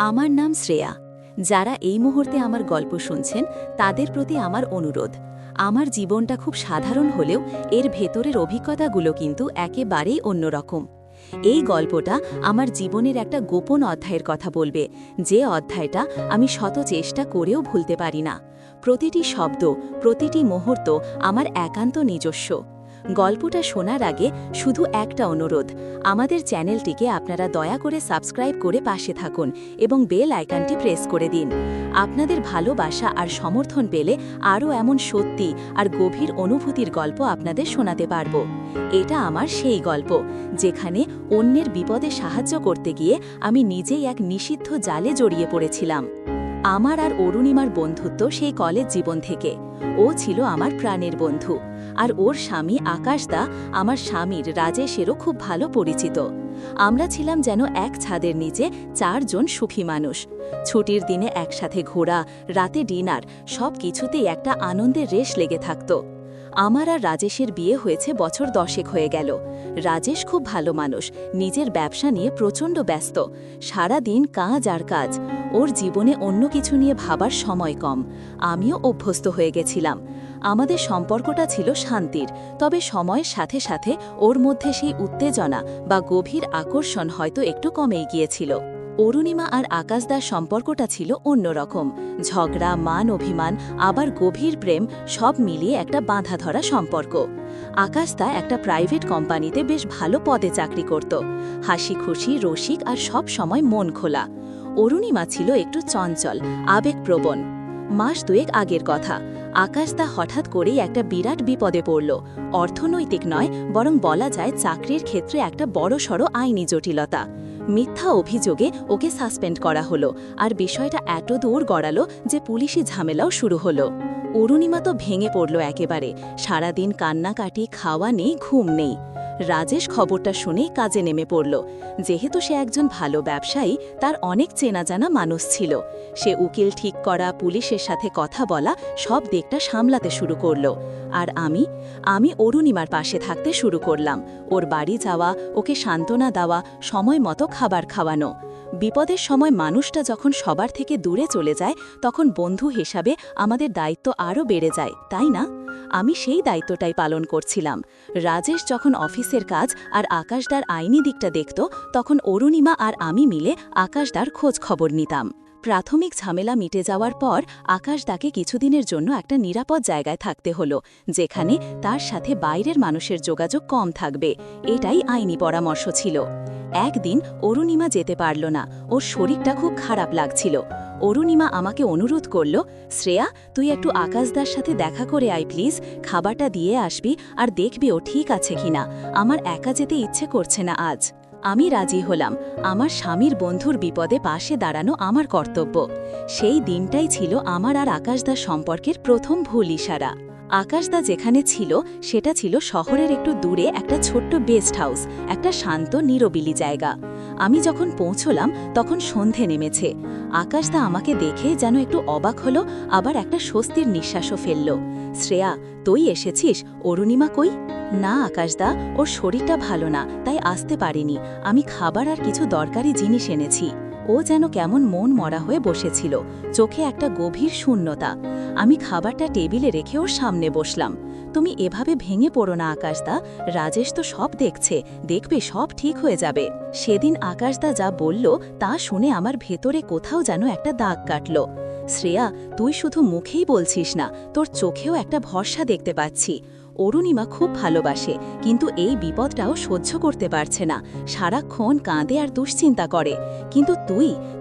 আমার নাম শ্রেয়া। যারা এই মুহূর্তে আমার গল্প শুনছেন তাদের প্রতি আমার অনুরোধ, আমার জীবনটা খুব সাধারণ হলেও এর ভেতরের অভিজ্ঞতাগুলো কিন্তু একেবারেই অন্যরকম। এই গল্পটা আমার জীবনের একটা গোপন অধ্যায়ের কথা বলবে, যে অধ্যায়টা আমি শত চেষ্টা করেও ভুলতে পারি না। প্রতিটি শব্দ, প্রতিটি মুহূর্ত আমার একান্ত নিজস্ব। গল্পটা শোনার আগে শুধু একটা অনুরোধ, আমাদের চ্যানেলটিকে আপনারা দয়া করে সাবস্ক্রাইব করে পাশে থাকুন এবং বেল আইকনটি প্রেস করে দিন। আপনাদের ভালোবাসা আর সমর্থন পেলে আরও এমন সত্যি আর গভীর অনুভূতির গল্প আপনাদের শোনাতে পারব। এটা আমার সেই গল্প যেখানে অন্যের বিপদে সাহায্য করতে গিয়ে আমি নিজেই এক নিষিদ্ধ জালে জড়িয়ে পড়েছিলাম। আমার আর অরুণিমার বন্ধুত্ব সেই কলেজ জীবন থেকে। ও ছিল আমার প্রাণের বন্ধু, আর ওর স্বামী আকাশদা আমার স্বামীর রাজেশেরও খুব ভালো পরিচিত। আমরা ছিলাম যেন এক ছাদের নিচে চারজন সুখী মানুষ। ছুটির দিনে একসাথে ঘোরা, রাতে ডিনার, সব কিছুতেই একটা আনন্দের রেশ লেগে থাকত। আমার আর রাজেশের বিয়ে হয়েছে বছর 10 হয়ে গেল। রাজেশ খুব ভালো মানুষ, নিজের ব্যবসা নিয়ে প্রচণ্ড ব্যস্ত, সারা দিন কাজ আর কাজ। ওর জীবনে অন্য কিছু নিয়ে ভাবার সময় কম। আমিও অভ্যস্ত হয়ে গেছিলাম। আমাদের সম্পর্কটা ছিল শান্তির, তবে সময়ের সাথে সাথে ওর মধ্যে সেই উত্তেজনা বা গভীর আকর্ষণ হয়তো একটু কমেই গিয়েছিল। অরুণিমা আর আকাশদার সম্পর্কটা ছিল অন্যরকম। ঝগড়া, মান অভিমান, আবার গভীর প্রেম, সব মিলিয়ে একটা বাঁধা ধরা সম্পর্ক। আকাশদা একটা প্রাইভেট কোম্পানিতে বেশ ভালো পদে চাকরি করত, হাসি খুশি, রসিক আর সব সময় মন খোলা। অরুণিমা ছিল একটু চঞ্চল, আবেগপ্রবণ। মাস 2 আগের কথা, আকাশদা হঠাৎ করেই একটা বিরাট বিপদে পড়ল। অর্থনৈতিক নয়, বরং বলা যায় চাকরির ক্ষেত্রে একটা বড়সড় আইনি জটিলতা। মিথ্যা অভিযোগে ওকে সাসপেন্ড করা হলো, আর বিষয়টা এত দূর গড়ালো যে পুলিশি ঝামেলাও শুরু হলো। অরুণিমা তো ভেঙে পড়ল একেবারে। সারাদিন কান্নাকাটি, খাওয়া নেই, ঘুম নেই। রাজেশ খবরটা শুনেই কাজে নেমে পড়ল। যেহেতু সে একজন ভালো ব্যবসায়ী, তার অনেক চেনা জানা মানুষ ছিল। সে উকিল ঠিক করা, পুলিশের সাথে কথা বলা, সব দিকটা সামলাতে শুরু করল। আর আমি অরুণিমার পাশে থাকতে শুরু করলাম। ওর বাড়ি যাওয়া, ওকে সান্ত্বনা দেওয়া, সময় মতো খাবার খাওয়ানো। বিপদের সময় মানুষটা যখন সবার থেকে দূরে চলে যায়, তখন বন্ধু হিসাবে আমাদের দায়িত্ব আরও বেড়ে যায়, তাই না? আমি সেই দায়িত্বটাই পালন করছিলাম। রাজেশ যখন অফিসের কাজ আর আকাশদার আইনি দিকটা দেখত, তখন অরুণিমা আর আমি মিলে আকাশদার খোঁজ খবর নিতাম। প্রাথমিক ঝামেলা মিটে যাওয়ার পর আকাশদাকে কিছুদিনের জন্য একটা নিরাপদ জায়গায় থাকতে হলো, যেখানে তার সাথে বাইরের মানুষের যোগাযোগ কম থাকবে। এটাই আইনি পরামর্শ ছিল। একদিন অরুণিমা যেতে পারল না, ওর শরীরটা খুব খারাপ লাগছিল। অরুণিমা আমাকে অনুরোধ করল, শ্রেয়া, তুই একটু আকাশদার সাথে দেখা করে আয় প্লিজ, খাবারটা দিয়ে আসবি আর দেখবি ও ঠিক আছে কিনা। আমার একা যেতে ইচ্ছে করছে না আজ। আমি রাজি হলাম। আমার স্বামীর বন্ধুর বিপদে পাশে দাঁড়ানো আমার কর্তব্য। সেই দিনটাই ছিল আমার আর আকাশদার সম্পর্কের প্রথম ভুল ইশারা। আকাশদা যেখানে ছিল সেটা ছিল শহরের একটু দূরে একটা ছোট্ট গেস্ট হাউস, একটা শান্ত নিরবিলি জায়গা। আমি যখন পৌঁছলাম তখন সন্ধে নেমেছে। আকাশদা আমাকে দেখে যেন একটু অবাক হলো, আবার একটা স্বস্তির নিঃশ্বাসও ফেলল। শ্রেয়া, তুই এসেছিস? অরুণিমা কই? না আকাশদা, ওর শরীরটা ভালো না, তাই আসতে পারিনি। আমি খাবার আর কিছু দরকারি জিনিস এনেছি। ও যেন কেমন মন মরা হয়ে বসেছিল, চোখে একটা গভীর শূন্যতা। আমি খাবারটা টেবিলে রেখে ওর সামনে বসলাম। তুমি এভাবে ভেঙে পড়ো না আকাশদা, রাজেশ তো সব দেখছে, দেখবে সব ঠিক হয়ে যাবে। সেদিন আকাশদা যা বলল তা শুনে আমার ভেতরে কোথাও যেন একটা দাগ কাটল। শ্রেয়া, তুই শুধু মুখেই বলছিস না, তোর চোখেও একটা ভরসা দেখতে পাচ্ছি। অরুণিমা খুব ভালোবাসে, কিন্তু এই বিপদটাও সহ্য করতে পারছে না। সারাক্ষণ কাঁদে আর দুশ্চিন্তা করে। কিন্তু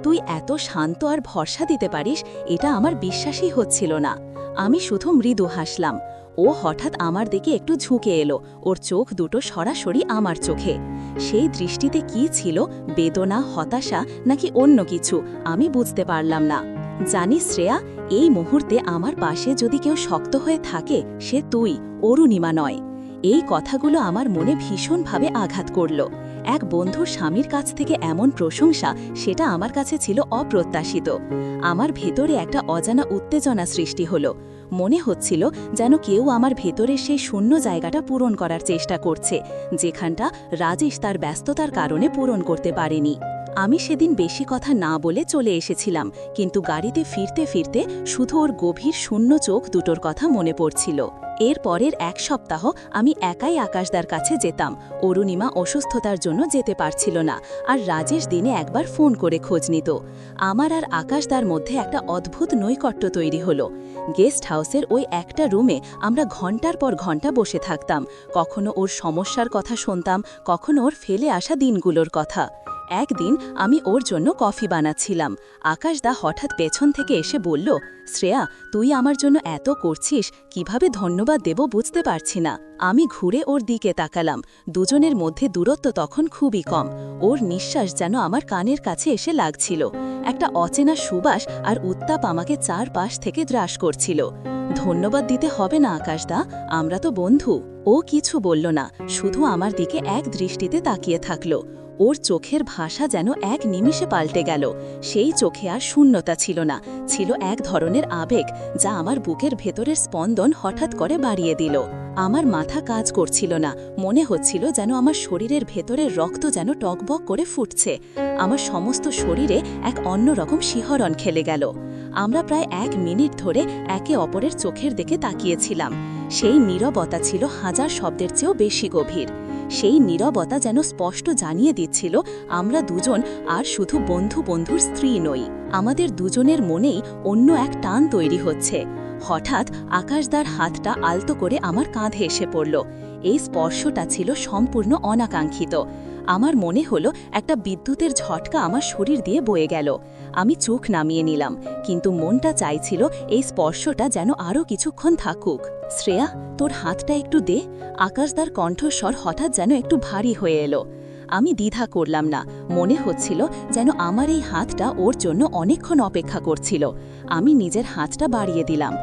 তুই এত শান্ত আর ভরসা দিতে পারিস, এটা আমার বিশ্বাসই হচ্ছিল না। আমি শুধু মৃদু হাসলাম। ও হঠাৎ আমার দিকে একটু ঝুঁকে এলো, ওর চোখ দুটো সরাসরি আমার চোখে। সেই দৃষ্টিতে কি ছিল, বেদনা, হতাশা নাকি অন্য কিছু, আমি বুঝতে পারলাম না। জানিস শ্রেয়া, এই মুহূর্তে আমার পাশে যদি কেউ শক্ত হয়ে থাকে, সে তুই, অরুণিমা নয়। এই কথাগুলো আমার মনে ভীষণভাবে আঘাত করল। এক বন্ধুর স্বামীর কাছ থেকে এমন প্রশংসা, সেটা আমার কাছে ছিল অপ্রত্যাশিত। আমার ভেতরে একটা অজানা উত্তেজনা সৃষ্টি হলো। মনে হচ্ছিল যেন কেউ আমার ভেতরে সেই শূন্য জায়গাটা পূরণ করার চেষ্টা করছে, যেখানটা রাজেশ তার ব্যস্ততার কারণে পূরণ করতে পারেনি। আমি সেদিন বেশি কথা না বলে চলে এসেছিলাম, কিন্তু গাড়িতে ফিরতে ফিরতে শুধু ওর গভীর শূন্য চোখ দুটোর কথা মনে পড়ছিল। এর পরের এক সপ্তাহ আমি একাই আকাশদার কাছে যেতাম। অরুণিমা অসুস্থতার জন্য যেতে পারছিল না, আর রাজেশ দিনে একবার ফোন করে খোঁজ নিত। আমার আর আকাশদার মধ্যে একটা অদ্ভুত নৈকট্য তৈরি হলো। গেস্ট হাউসের ওই একটা রুমে আমরা ঘন্টার পর ঘন্টা বসে থাকতাম। কখনো ওর সমস্যার কথা শুনতাম, কখনো ওর ফেলে আসা দিনগুলোর কথা। একদিন আমি ওর জন্য কফি বানাচ্ছিলাম। আকাশদা হঠাৎ পেছন থেকে এসে বলল, শ্রেয়া, তুই আমার জন্য এত করছিস, কিভাবে ধন্যবাদ দেব বুঝতে পারছি না। আমি ঘুরে ওর দিকে তাকালাম। দুজনের মধ্যে দূরত্ব তখন খুবই কম। ওর নিঃশ্বাস যেন আমার কানের কাছে এসে লাগছিল। একটা অচেনা সুবাস আর উত্তাপ আমাকে চারপাশ থেকে গ্রাস করছিল। ধন্যবাদ দিতে হবে না আকাশদা, আমরা তো বন্ধু। ও কিছু বলল না, শুধু আমার দিকে এক দৃষ্টিতে তাকিয়ে থাকল। ওর চোখের ভাষা যেন এক নিমিষে পাল্টে গেল। সেই চোখে আর শূন্যতা ছিল না, ছিল এক ধরনের আবেগ যা আমার বুকের ভেতরের স্পন্দন হঠাৎ করে বাড়িয়ে দিল। আমার মাথা কাজ করছিল না, মনে হচ্ছিল যেন আমার শরীরের ভেতরের রক্ত যেন টকবক করে ফুটছে। আমার সমস্ত শরীরে এক অন্যরকম শিহরণ খেলে গেল। আমরা প্রায় 1 মিনিট ধরে একে অপরের চোখের দিকে তাকিয়েছিলাম। সেই নীরবতা ছিল হাজার শব্দের চেয়েও বেশি গভীর। সেই নীরবতা যেন স্পষ্ট জানিয়ে দিচ্ছিল আমরা দুজন আর শুধু বন্ধুর স্ত্রী নই। আমাদের দুজনের মনেই অন্য এক টান তৈরি হচ্ছে। হঠাৎ আকাশদার হাতটা আলতো করে আমার কাঁধে এসে পড়ল। এই স্পর্শটা ছিল সম্পূর্ণ অনাকাঙ্ক্ষিত। আমার মনে হলো একটা বিদ্যুতের ঝটকা আমার শরীর দিয়ে বয়ে গেল। আমি চোখ নামিয়ে নিলাম, কিন্তু মনটা চাইছিল এই স্পর্শটা যেন আরও কিছুক্ষণ থাকুক। শ্রেয়া, তোর হাতটা একটু দে। আকাশদার কণ্ঠস্বর হঠাৎ যেন একটু ভারী হয়ে এলো। আমি দ্বিধা করলাম না, মনে হচ্ছিল যেন আমার এই হাতটা ওর জন্য অনেকক্ষণ অপেক্ষা করছিল। আমি নিজের হাতটা বাড়িয়ে দিলাম।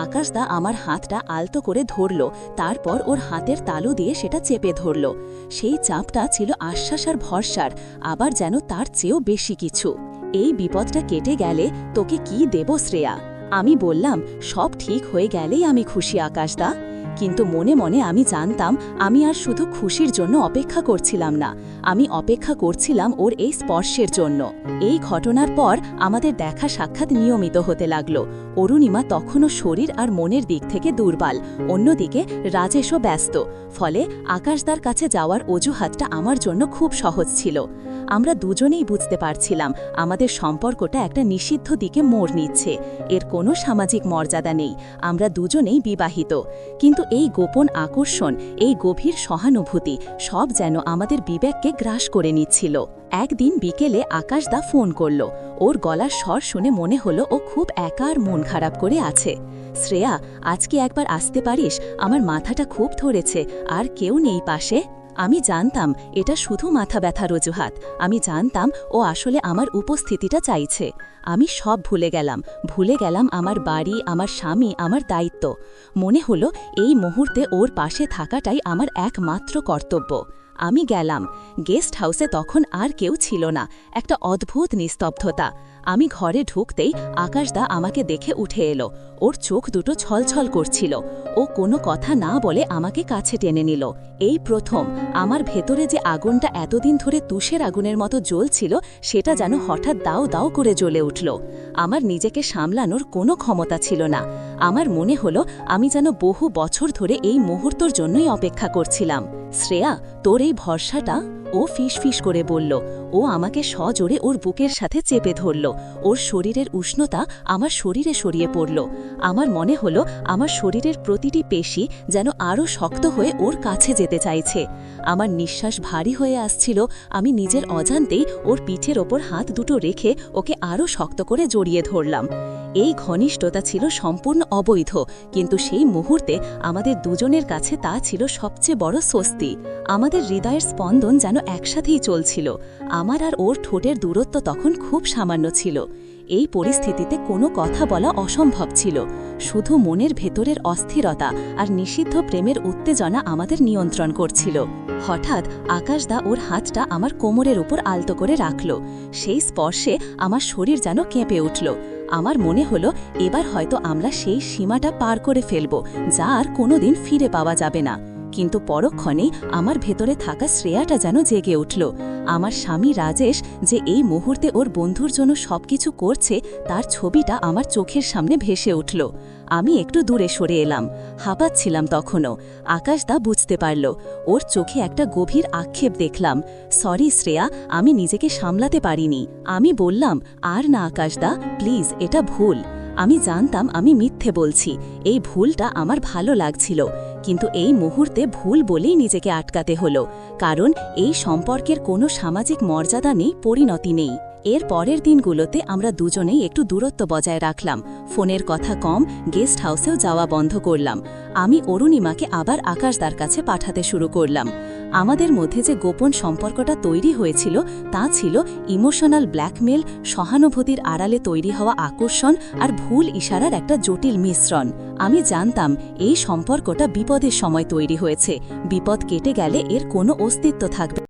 আকাশদা আমার হাতটা আলতো করে ধরল, তারপর ওর হাতের তালু দিয়ে সেটা চেপে ধরল। সেই চাপটা ছিল আশ্বাস আর ভরসার, আবার যেন তার চেয়েও বেশি কিছু। এই বিপদটা কেটে গেলে তোকে কি দেব শ্রেয়া? আমি বললাম, সব ঠিক হয়ে গেলেই আমি খুশি আকাশদা। কিন্তু মনে মনে আমি জানতাম আমি আর শুধু খুশির জন্য অপেক্ষা করছিলাম না, আমি অপেক্ষা করছিলাম ওর এই স্পর্শের জন্য। এই ঘটনার পর আমাদের দেখা সাক্ষাৎ নিয়মিত হতে লাগলো। অরুণিমা তখনও শরীর আর মনের দিক থেকে দুর্বল, অন্যদিকে রাজেশও ব্যস্ত। ফলে আকাশদার কাছে যাওয়ার অজুহাতটা আমার জন্য খুব সহজ ছিল। আমরা দুজনেই বুঝতে পারছিলাম আমাদের সম্পর্কটা একটা নিষিদ্ধ দিকে মোড় নিচ্ছে। এর কোনো সামাজিক মর্যাদা নেই, আমরা দুজনেই বিবাহিত। কিন্তু এই গোপন আকর্ষণ, এই গভীর সহানুভূতি সব যেন আমাদের বিবেককে গ্রাস করে নিচ্ছিল। একদিন বিকেলে আকাশদা ফোন করল। ওর গলার স্বর শুনে মনে হলো ও খুব একা আর মন খারাপ করে আছে। শ্রেয়া, আজকে একবার আসতে পারিস? আমার মাথাটা খুব ধরেছে, আর কেউ নেই পাশে। আমি জানতাম এটা শুধু মাথা ব্যথার অজুহাত। আমি জানতাম ও আসলে আমার উপস্থিতিটা চাইছে। আমি সব ভুলে গেলাম আমার বাড়ি, আমার স্বামী, আমার দায়িত্ব। মনে হলো এই মুহূর্তে ওর পাশে থাকাটাই আমার একমাত্র কর্তব্য। আমি গেলাম। গেস্ট হাউসে তখন আর কেউ ছিল না, একটা অদ্ভুত নিস্তব্ধতা। আমি ঘরে ঢুকতেই আকাশদা আমাকে দেখে উঠে এলো। ওর চোখ দুটো ছলছল করছিল। ও কোনো কথা না বলে আমাকে কাছে টেনে নিল। এই প্রথম আমার ভেতরে যে আগুনটা এতদিন ধরে তুষের আগুনের মতো জ্বলছিল, সেটা যেন হঠাৎ দাও দাও করে জ্বলে উঠল। আমার নিজেকে সামলানোর কোনো ক্ষমতা ছিল না। আমার মনে হলো আমি যেন বহু বছর ধরে এই মুহূর্তের জন্যই অপেক্ষা করছিলাম। শ্রেয়া, তোর এই ভরসাটা? ও ফিস করে বলল। ও আমাকে সজোরে ওর বুকের সাথে চেপে ধরল। ওর শরীরের উষ্ণতা আমার শরীরে সরিয়ে পড়ল। আমার মনে হলো আমার শরীরের প্রতিটি পেশি যেন আরও শক্ত হয়ে ওর কাছে যেতে চাইছে। আমার নিঃশ্বাস ভারী হয়ে আসছিল। আমি নিজের অজান্তেই ওর পিঠের ওপর হাত দুটো রেখে ওকে আরও শক্ত করে জড়িয়ে ধরলাম। এই ঘনিষ্ঠতা ছিল সম্পূর্ণ অবৈধ, কিন্তু সেই মুহূর্তে আমাদের দুজনের কাছে তা ছিল সবচেয়ে বড় স্বস্তি। আমাদের হৃদয়ের স্পন্দন যেন একসাথেই চলছিল। আমার আর ওর ঠোঁটের দূরত্ব তখন খুব সামান্য ছিল। এই পরিস্থিতিতে কোনো কথা বলা অসম্ভব ছিল। শুধু মনের ভেতরের অস্থিরতা আর নিষিদ্ধ প্রেমের উত্তেজনা আমাদের নিয়ন্ত্রণ করছিল। হঠাৎ আকাশদা ওর হাতটা আমার কোমরের উপর আলতো করে রাখল। সেই স্পর্শে আমার শরীর যেন কেঁপে উঠল। আমার মনে হলো এবার হয়তো আমরা সেই সীমাটা পার করে ফেলব, যা আর কোনোদিন ফিরে পাওয়া যাবে না। কিন্তু পরক্ষণেই আমার ভেতরে থাকা শ্রেয়াটা যেন জেগে উঠল। আমার স্বামী রাজেশ যে এই মুহূর্তে ওর বন্ধুর জন্য সবকিছু করছে তার ছবিটা আমার চোখের সামনে ভেসে উঠল। আমি একটু দূরে সরে এলাম, হাঁপাচ্ছিলাম তখনও। আকাশদা বুঝতে পারল, ওর চোখে একটা গভীর আক্ষেপ দেখলাম। সরি শ্রেয়া, আমি নিজেকে সামলাতে পারিনি। আমি বললাম, আর না আকাশদা, প্লিজ, এটা ভুল। আমি জানতাম আমি মিথ্যে বলছি, এই ভুলটা আমার ভালো লাগছিল, কিন্তু এই মুহূর্তে ভুল বলেই নিজেকে আটকাতে হলো, কারণ এই সম্পর্কের কোনো সামাজিক মর্যাদা নেই, পরিণতি নেই। এর পরের দিনগুলোতে আমরা দুজনেই একটু দূরত্ব বজায় রাখলাম, ফোনের কথা কম, গেস্ট হাউসেও যাওয়া বন্ধ করলাম। আমি অরুণিমাকে আবার আকাশদার কাছে পাঠাতে শুরু করলাম। আমাদের মধ্যে যে গোপন সম্পর্কটা তৈরি হয়েছিল তা ছিল ইমোশনাল ব্ল্যাকমেল, সহানুভূতির আড়ালে তৈরি হওয়া আকর্ষণ আর ভুল ইশারার একটা জটিল মিশ্রণ। আমি জানতাম এই সম্পর্কটা বিপদের সময় তৈরি হয়েছে, বিপদ কেটে গেলে এর কোনো অস্তিত্ব থাকবে।